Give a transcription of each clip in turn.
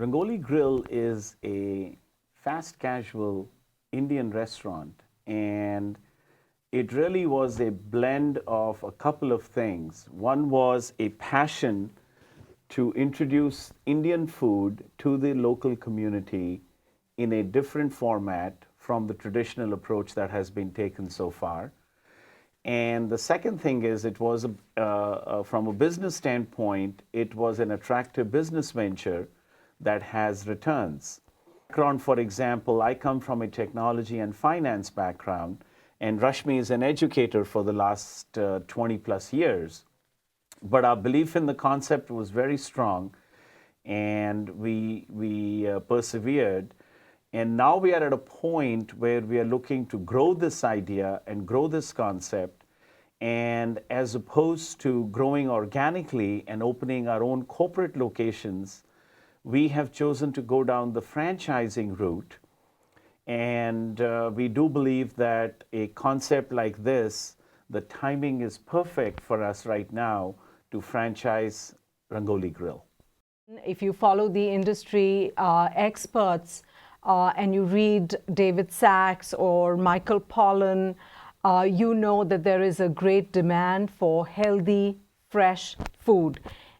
Rangoli Grill is a fast casual Indian restaurant, and it really was a blend of a couple of things. One was a passion to introduce Indian food to the local community in a different format from the traditional approach that has been taken so far. And the second thing is, it was from a business standpoint, it was an attractive business venture that has returns. Background, for example, I come from a technology and finance background, and Rashmi is an educator for the last 20 plus years. But our belief in the concept was very strong, and we persevered. And now we are at a point where we are looking to grow this idea and grow this concept. And as opposed to growing organically and opening our own corporate locations, we have chosen to go down the franchising route. And we do believe that a concept like this, the timing is perfect for us right now to franchise Rangoli Grill. If you follow the industry experts and you read David Sachs or Michael Pollan, you know that there is a great demand for healthy, fresh food.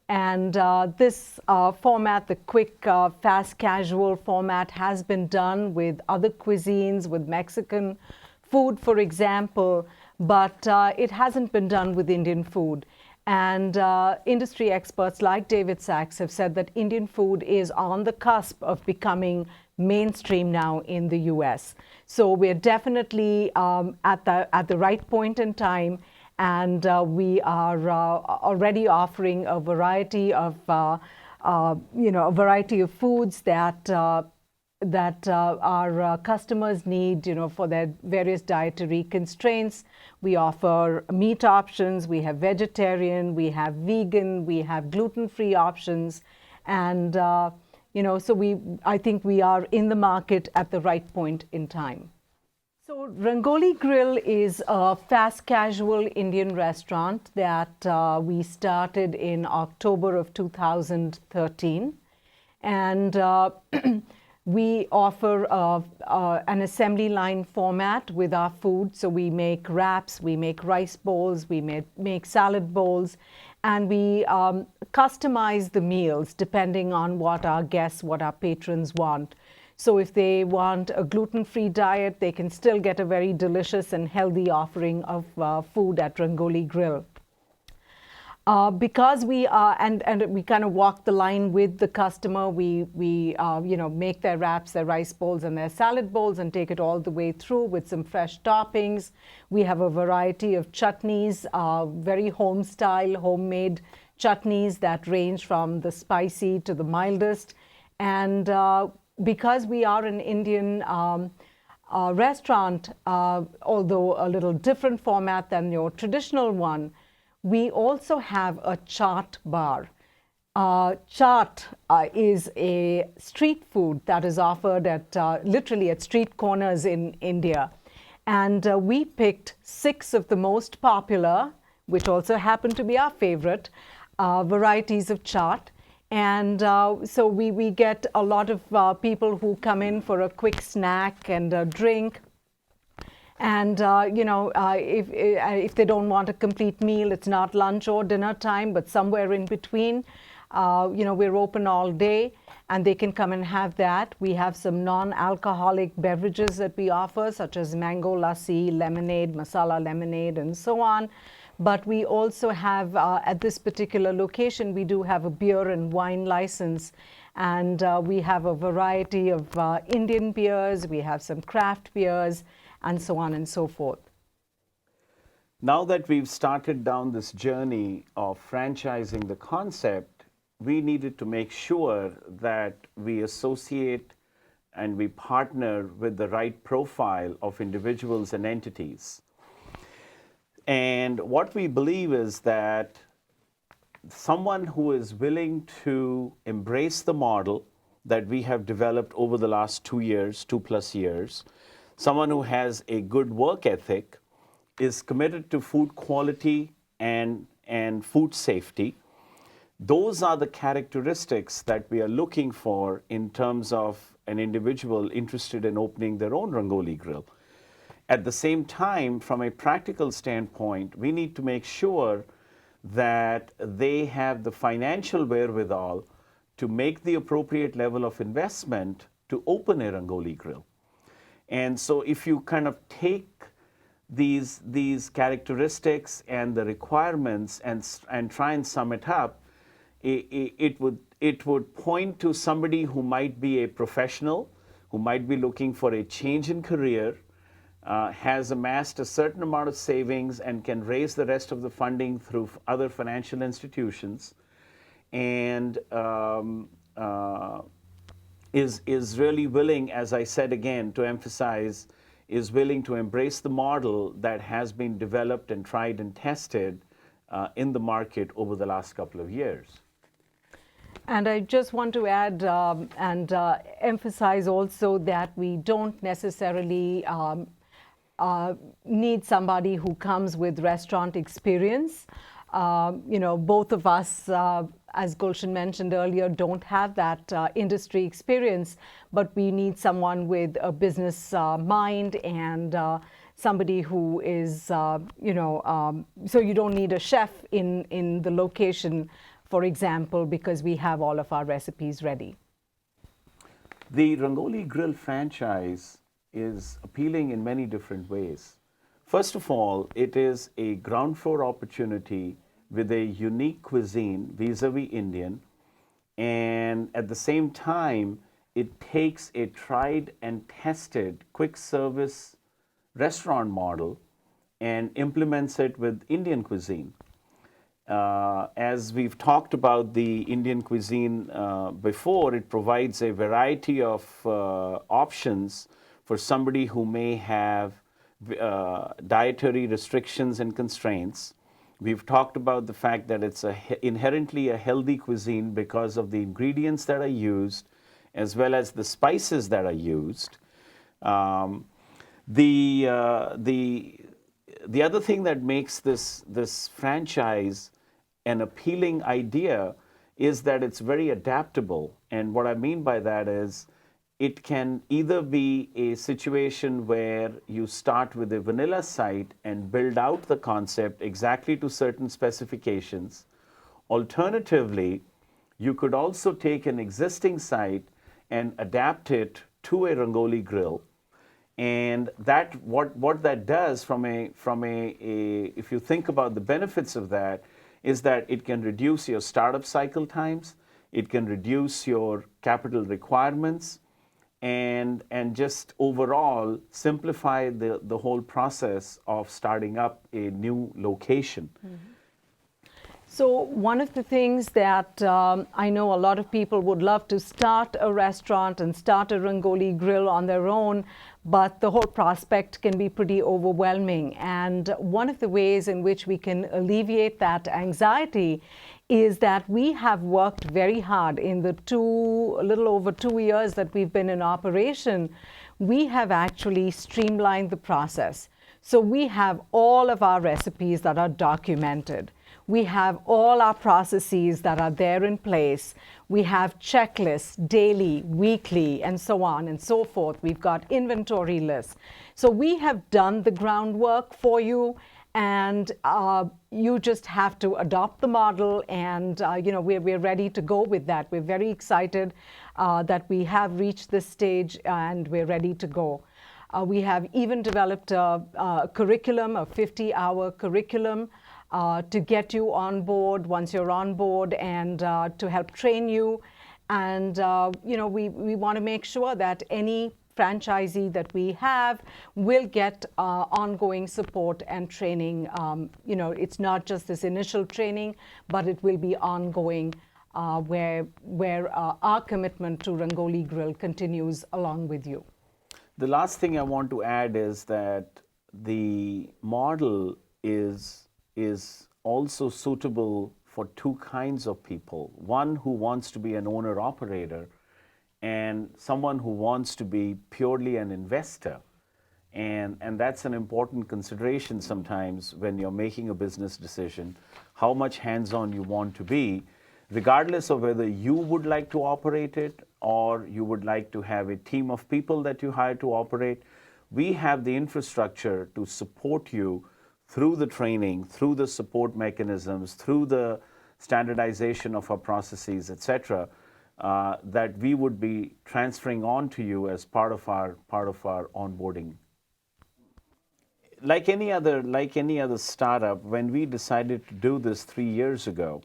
And this format, the quick, fast, casual format, has been done with other cuisines, with Mexican food, for example, but it hasn't been done with Indian food. And industry experts like David Sachs have said that Indian food is on the cusp of becoming mainstream now in the US. So we're definitely at the right point in time. And we are already offering a variety of, foods that our customers need, for their various dietary constraints. We offer meat options. We have vegetarian. We have vegan. We have gluten-free options, and so I think we are in the market at the right point in time. So Rangoli Grill is a fast casual Indian restaurant that we started in October of 2013. And we offer an assembly line format with our food. So we make wraps, we make rice bowls, we make salad bowls, and we customize the meals depending on what our guests, what our patrons want. So if they want a gluten-free diet, they can still get a very delicious and healthy offering of food at Rangoli Grill. Because we are, and we kind of walk the line with the customer, we make their wraps, their rice bowls, and their salad bowls, and take it all the way through with some fresh toppings. We have a variety of chutneys, very home-style, homemade chutneys that range from the spicy to the mildest. And because we are an Indian restaurant, although a little different format than your traditional one, we also have a chaat bar. Chaat is a street food that is offered at literally at street corners in India. And we picked 6 of the most popular, which also happen to be our favorite, varieties of chaat. And so we get a lot of people who come in for a quick snack and a drink. And, if they don't want a complete meal, it's not lunch or dinner time, but somewhere in between, we're open all day and they can come and have that. We have some non-alcoholic beverages that we offer, such as mango lassi, lemonade, masala lemonade, and so on. But we also have, at this particular location, we do have a beer and wine license. And we have a variety of Indian beers, we have some craft beers, and so on and so forth. Now that we've started down this journey of franchising the concept, we needed to make sure that we associate and we partner with the right profile of individuals and entities. And what we believe is that someone who is willing to embrace the model that we have developed over the last 2+ years, someone who has a good work ethic, is committed to food quality and food safety, Those are the characteristics that we are looking for in terms of an individual interested in opening their own Rangoli grill. At the same time, from a practical standpoint, we need to make sure that they have the financial wherewithal to make the appropriate level of investment to open a Rangoli grill. And so if you kind of take these characteristics and the requirements and try and sum it up, it would point to somebody who might be a professional, who might be looking for a change in career, has amassed a certain amount of savings and can raise the rest of the funding through other financial institutions, and is really willing, as I said again, to emphasize, is willing to embrace the model that has been developed and tried and tested in the market over the last couple of years. And I just want to add and emphasize also that we don't necessarily need somebody who comes with restaurant experience. Both of us, as Gulshan mentioned earlier, don't have that industry experience, but we need someone with a business mind and somebody who is, so you don't need a chef in the location, for example, because we have all of our recipes ready. The Rangoli Grill franchise is appealing in many different ways. First of all, it is a ground floor opportunity with a unique cuisine vis-a-vis Indian, and at the same time, it takes a tried and tested quick service restaurant model and implements it with Indian cuisine. As we've talked about the Indian cuisine before, it provides a variety of options for somebody who may have dietary restrictions and constraints. We've talked about the fact that it's inherently a healthy cuisine because of the ingredients that are used, as well as the spices that are used. The other thing that makes this franchise an appealing idea is that it's very adaptable. And what I mean by that is it can either be a situation where you start with a vanilla site and build out the concept exactly to certain specifications. Alternatively, you could also take an existing site and adapt it to a Rangoli grill. And that what that does from a if you think about the benefits of that, is that it can reduce your startup cycle times, it can reduce your capital requirements, and just overall simplify the whole process of starting up a new location. Mm-hmm. So one of the things that I know a lot of people would love to start a restaurant and start a Rangoli grill on their own, but the whole prospect can be pretty overwhelming. And one of the ways in which we can alleviate that anxiety is that we have worked very hard in the a little over 2 years that we've been in operation. We have actually streamlined the process. So we have all of our recipes that are documented. We have all our processes that are there in place. We have checklists daily, weekly, and so on and so forth. We've got inventory lists. So we have done the groundwork for you, and you just have to adopt the model, and we're ready to go with that. We're very excited that we have reached this stage, and we're ready to go. We have even developed a curriculum, a 50-hour curriculum, to get you on board once you're on board, and to help train you. And we want to make sure that any franchisee that we have will get ongoing support and training. It's not just this initial training, but it will be ongoing, where our commitment to Rangoli Grill continues along with you. The last thing I want to add is that the model is also suitable for two kinds of people. One who wants to be an owner-operator, and someone who wants to be purely an investor. And that's an important consideration sometimes when you're making a business decision, how much hands-on you want to be. regardless of whether you would like to operate it or you would like to have a team of people that you hire to operate. We have the infrastructure to support you through the training, through the support mechanisms, through the standardization of our processes, et cetera, that we would be transferring on to you as part of our onboarding. Like any other startup, when we decided to do this 3 years ago,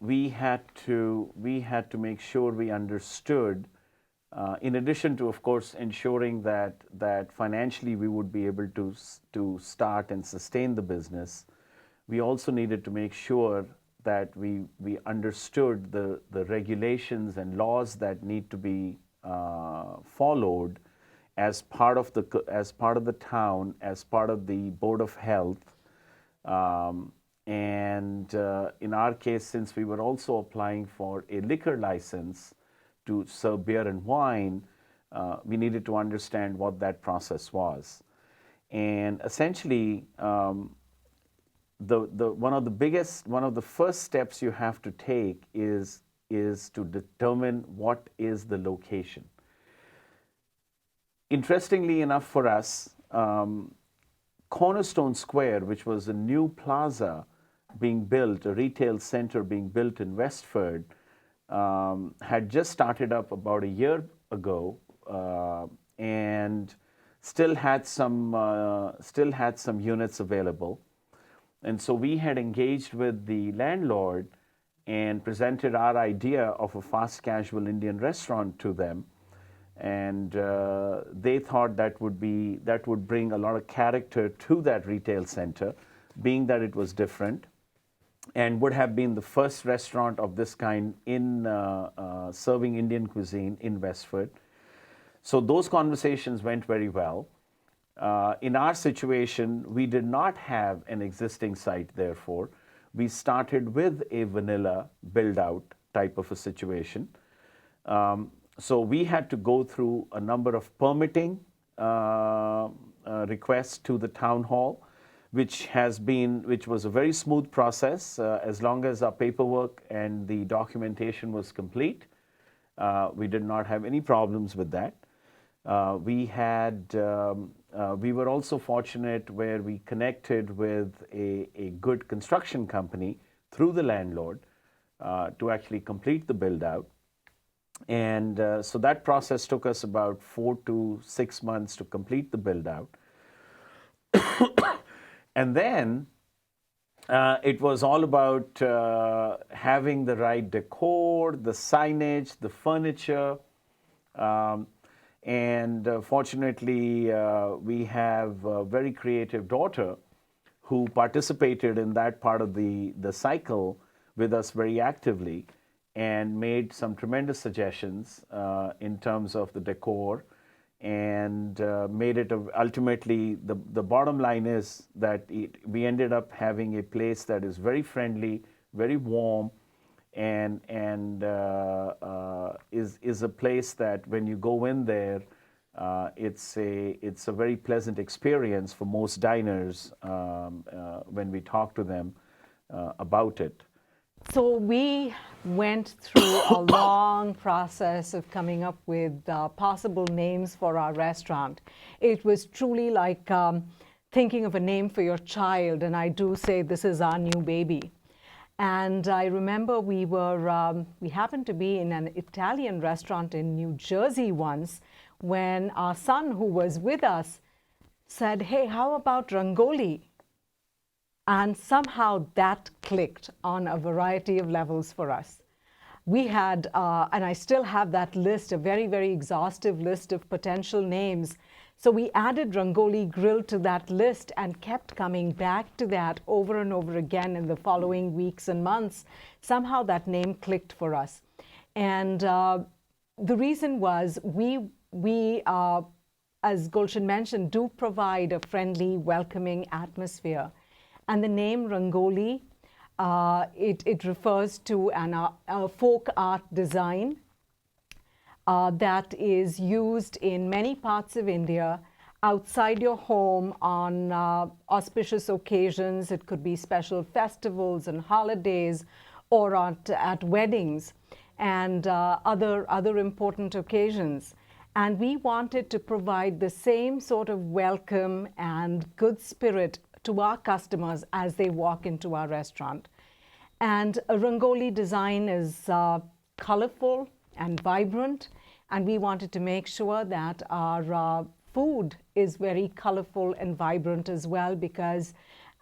we had to make sure we understood, in addition to, of course, ensuring that financially we would be able to start and sustain the business. We also needed to make sure that we understood the regulations and laws that need to be followed as part of the town, as part of the Board of Health. And in our case, since we were also applying for a liquor license to serve beer and wine, we needed to understand what that process was. And essentially, one of the first steps you have to take is to determine what is the location. Interestingly enough for us, Cornerstone Square, which was a new plaza being built, a retail center being built in Westford, had just started up about a year ago, and still had some units available. And so we had engaged with the landlord and presented our idea of a fast casual Indian restaurant to them. And they thought that would bring a lot of character to that retail center, being that it was different, and would have been the first restaurant of this kind in serving Indian cuisine in Westford. So those conversations went very well. In our situation, we did not have an existing site, therefore. We started with a vanilla build-out type of a situation. So we had to go through a number of permitting requests to the town hall, which was a very smooth process. As long as our paperwork and the documentation was complete, we did not have any problems with that. We were also fortunate where we connected with a good construction company through the landlord to actually complete the build out. And so that process took us about 4 to 6 months to complete the build out. And then it was all about having the right decor, the signage, the furniture. And fortunately, we have a very creative daughter who participated in that part of the cycle with us very actively and made some tremendous suggestions in terms of the decor, and made it ultimately, the bottom line is that we ended up having a place that is very friendly, very warm, and is a place that when you go in there, it's a very pleasant experience for most diners when we talk to them about it. So we went through a long process of coming up with possible names for our restaurant. It was truly like thinking of a name for your child, and I do say this is our new baby. And I remember we happened to be in an Italian restaurant in New Jersey once when our son, who was with us, said, "Hey, how about Rangoli?" And somehow that clicked on a variety of levels for us. We had, and I still have that list, a very, very exhaustive list of potential names. So we added Rangoli Grill to that list and kept coming back to that over and over again in the following weeks and months. Somehow that name clicked for us. And the reason was we as Gulshan mentioned, do provide a friendly, welcoming atmosphere. And the name Rangoli, it refers to a folk art design that is used in many parts of India, outside your home on auspicious occasions. It could be special festivals and holidays, or at weddings and other important occasions. And we wanted to provide the same sort of welcome and good spirit to our customers as they walk into our restaurant. And a Rangoli design is colorful and vibrant, and we wanted to make sure that our food is very colorful and vibrant as well, because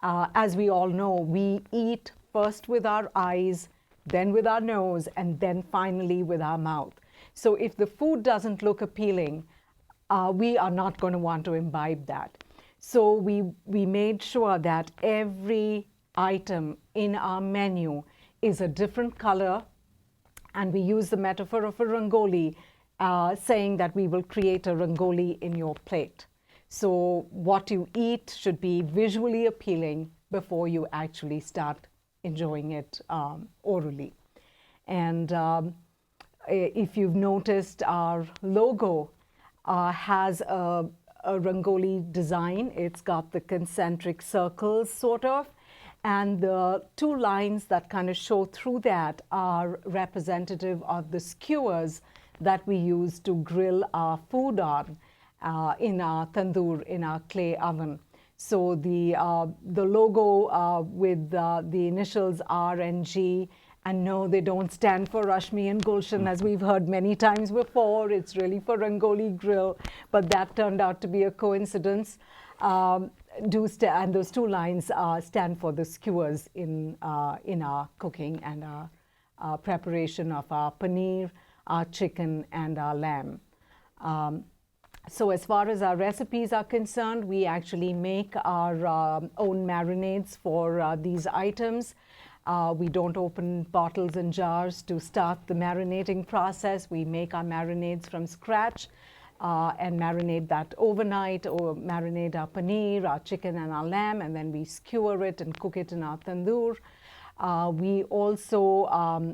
as we all know, we eat first with our eyes, then with our nose, and then finally with our mouth. So if the food doesn't look appealing, we are not going to want to imbibe that. So we made sure that every item in our menu is a different color, and we use the metaphor of a Rangoli, saying that we will create a Rangoli in your plate. So what you eat should be visually appealing before you actually start enjoying it orally. And if you've noticed, our logo has a Rangoli design. It's got the concentric circles, sort of. And the two lines that kind of show through that are representative of the skewers that we use to grill our food on in our tandoor, in our clay oven. So the logo with the initials R and G, and no, they don't stand for Rashmi and Gulshan, as we've heard many times before. It's really for Rangoli Grill, but that turned out to be a coincidence. And those two lines stand for the skewers in our cooking and our preparation of our paneer, our chicken, and our lamb. So as far as our recipes are concerned, we actually make our own marinades for these items. We don't open bottles and jars to start the marinating process. We make our marinades from scratch and marinate that overnight, or marinate our paneer, our chicken, and our lamb, and then we skewer it and cook it in our tandoor. We also,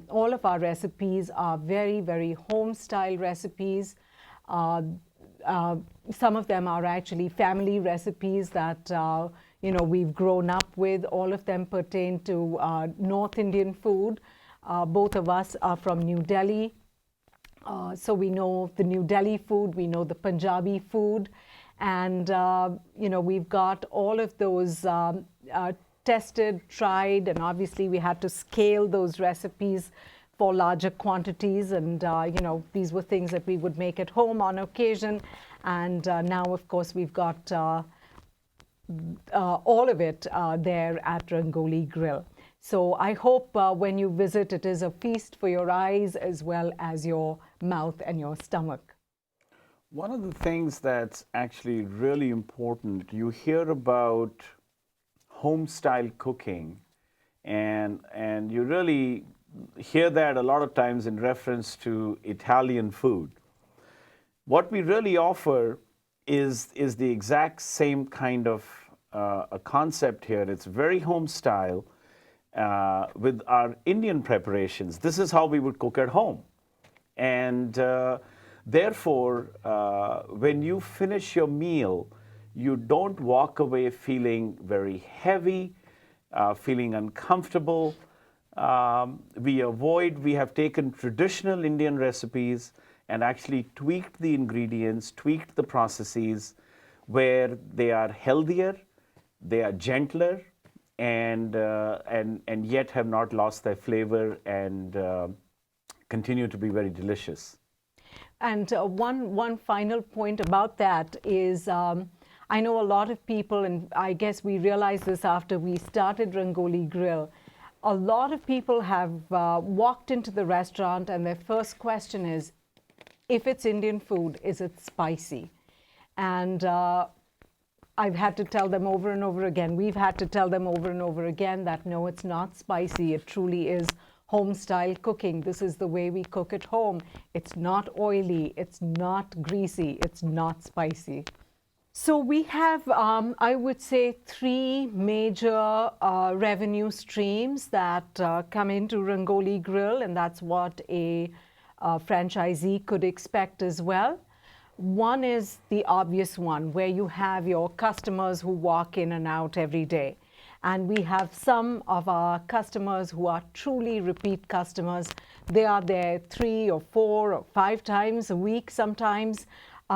all of our recipes are very, very home-style recipes. Some of them are actually family recipes that we've grown up with. All of them pertain to North Indian food. Both of us are from New Delhi, so we know the New Delhi food, we know the Punjabi food, and we've got all of those tested, tried, and obviously we had to scale those recipes for larger quantities, and these were things that we would make at home on occasion. And now, of course, we've got all of it there at Rangoli Grill. So I hope when you visit, it is a feast for your eyes as well as your mouth and your stomach. One of the things that's actually really important, you hear about home style cooking, and you really hear that a lot of times in reference to Italian food. What we really offer is the exact same kind of a concept here. It's very home style with our Indian preparations. This is how we would cook at home. And therefore, when you finish your meal, you don't walk away feeling very heavy, feeling uncomfortable. We have taken traditional Indian recipes and actually tweaked the ingredients, tweaked the processes, where they are healthier, they are gentler, and yet have not lost their flavor and continue to be very delicious. And one final point about that is, I know a lot of people, and I guess we realized this after we started Rangoli Grill, a lot of people have walked into the restaurant and their first question is, if it's Indian food, is it spicy? And I've had to tell them over and over again, we've had to tell them over and over again that no, it's not spicy. It truly is home-style cooking. This is the way we cook at home. It's not oily, it's not greasy, it's not spicy. So we have, I would say, three major revenue streams that come into Rangoli Grill, and that's what a franchisee could expect as well. One is the obvious one, where you have your customers who walk in and out every day. And we have some of our customers who are truly repeat customers. They are there 3 or 4 or 5 times a week sometimes,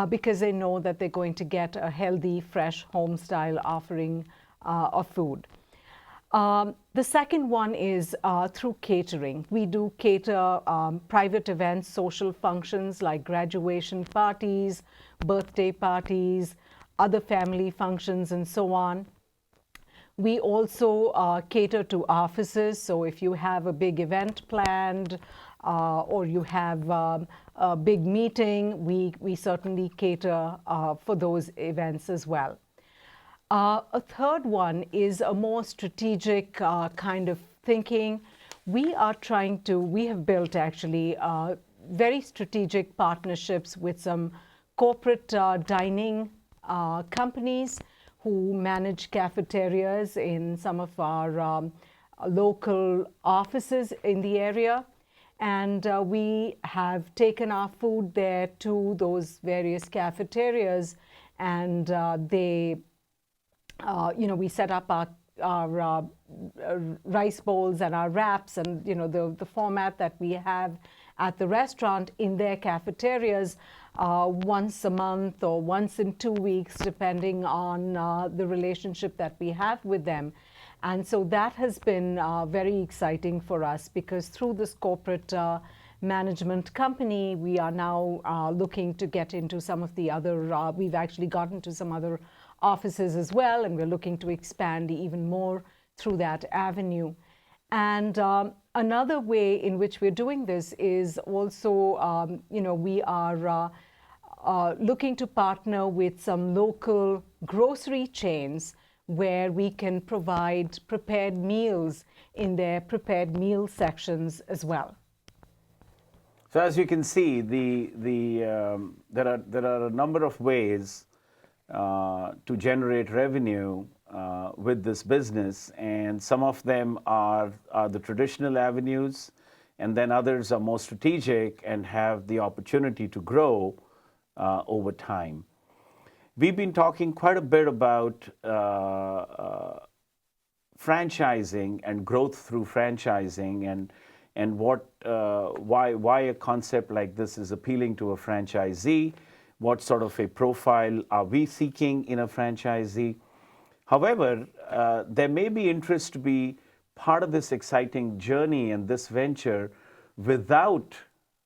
because they know that they're going to get a healthy, fresh, home-style offering of food. The second one is through catering. We do cater private events, social functions like graduation parties, birthday parties, other family functions, and so on. We also cater to offices. So if you have a big event planned or you have a big meeting, we certainly cater for those events as well. A third one is a more strategic kind of thinking. We have built actually very strategic partnerships with some corporate dining companies who manage cafeterias in some of our local offices in the area. And we have taken our food there to those various cafeterias, and we set up our rice bowls and our wraps and, the format that we have at the restaurant in their cafeterias once a month or once in 2 weeks, depending on the relationship that we have with them. And so that has been very exciting for us, because through this corporate management company, we are now looking to get into some of the other, we've actually gotten to some other offices as well, and we're looking to expand even more through that avenue. And another way in which we're doing this is also, we are looking to partner with some local grocery chains where we can provide prepared meals in their prepared meal sections as well. So as you can see, there are a number of ways to generate revenue with this business, and some of them are the traditional avenues, and then others are more strategic and have the opportunity to grow over time. We've been talking quite a bit about franchising and growth through franchising, and why a concept like this is appealing to a franchisee. What sort of a profile are we seeking in a franchisee? However, there may be interest to be part of this exciting journey and this venture without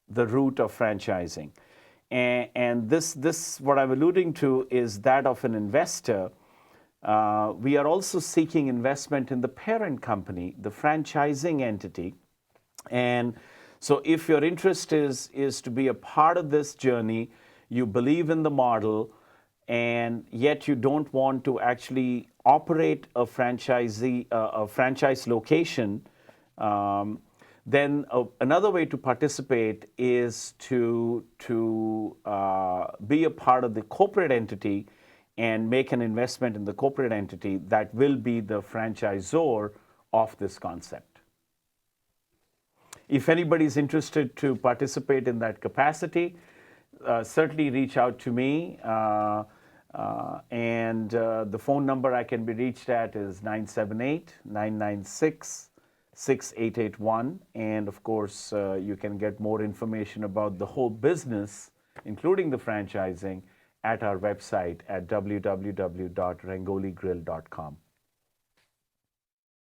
the route of franchising. And this, what I'm alluding to, is that of an investor. We are also seeking investment in the parent company, the franchising entity. And so if your interest is to be a part of this journey, you believe in the model, and yet you don't want to actually operate a franchise location, then another way to participate is to be a part of the corporate entity and make an investment in the corporate entity that will be the franchisor of this concept. If anybody is interested to participate in that capacity, certainly reach out to me. And the phone number I can be reached at is 978-996-6881. And of course, you can get more information about the whole business, including the franchising, at our website at www.rangoligrill.com.